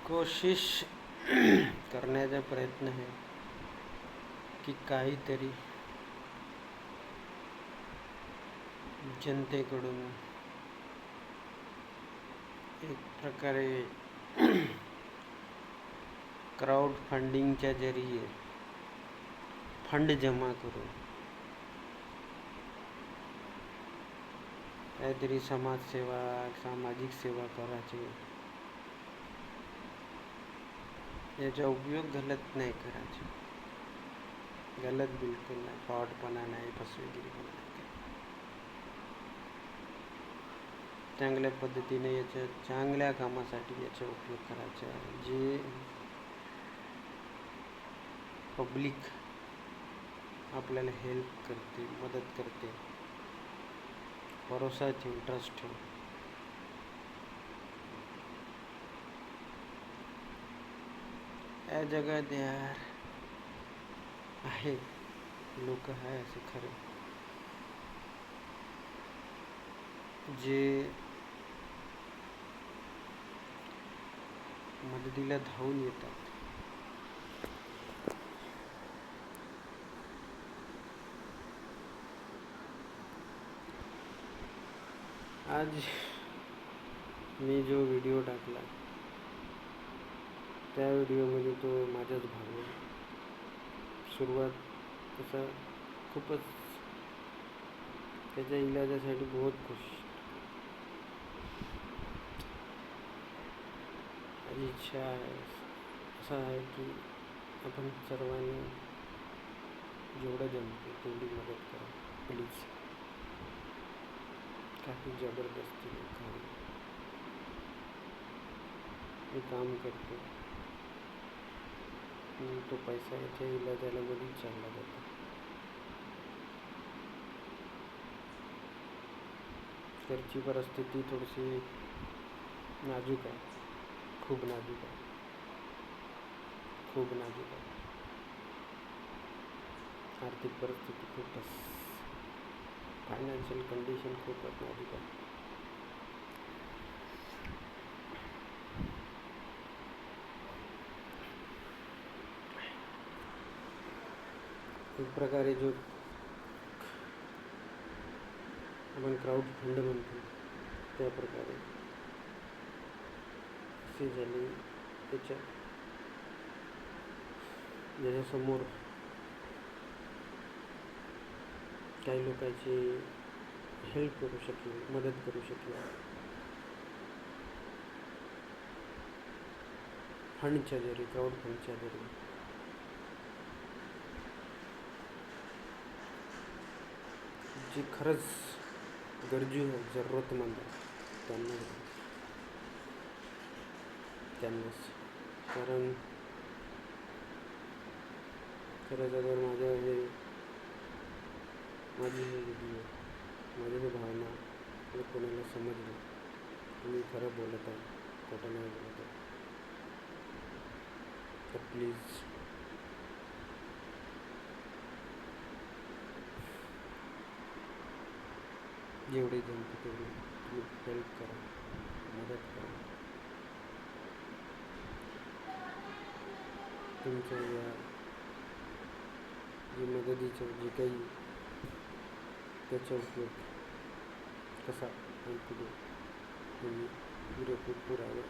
कोशिश करण्याचा प्रयत्न आहे की काहीतरी जनतेकडून एक प्रकारे क्राउड फंडिंगच्या जरिये फंड जमा करून काहीतरी समाजसेवा सामाजिक सेवा करायची. याचा उपयोग गलत नाही करायचा, गलत बिलकुल नाही, फ्रॉडपणा नाही, फसवेगिरीपणा नाही. चांगल्या पद्धतीने याच्या चांगल्या कामासाठी याचा उपयोग करायचा, जे पब्लिक आपल्याला हेल्प करते, मदत करते, भरोसा ठेवून, ट्रस्ट ठेवून. या जगात यार आहेत लोक आहे असे खरे जे मदतीला धावून येतात. आज मी जो व्हिडिओ टाकला त्या व्हिडिओमध्ये तो माझाच भाऊ आहे. सुरुवात तसा खूपच त्याच्या इलाजासाठी बहुत खुश. माझी इच्छा आहे असा आहे की आपण सर्वांनी जेवढं जमते तेवढी मदत करा प्लीज. काही जबरदस्ती नाही. मी काम करतो, तो पैसा याच्या इलाजाला मध्येच चालला जातो. घरची परिस्थिती थोडीशी नाजूक आहे, खूप नाजूक आहे, खूप नाजूक आहे. आर्थिक परिस्थिती खूपच, फायनान्शियल कंडिशन खूपच नाजूक आहे. एक प्रकारे जो आपण क्राउड फंड म्हणतो त्या प्रकारे असे झाले. ज्याच्यासमोर काही लोकांची हेल्प करू शकले, मदत करू शकले, फंडच्या जरी, क्राउड फंडच्या जरी. जी खरंच गरजू आहे, जरूरतमंद आहे त्यांनाच. कारण खरंच अगर माझी हे व्हिडिओ, माझी ही भावना जर कोणाला समजली, मी खरं बोलत आहे, खोटं नाही बोलत आहे, तर प्लीज जेवढे जमते तेवढे तुम्ही हेल्प करा, मदत करा. तुमच्या या जी मदतीचं जे काही त्याचा उपयोग कसा आणि पुढे तुम्ही पुरेपूर पुरावा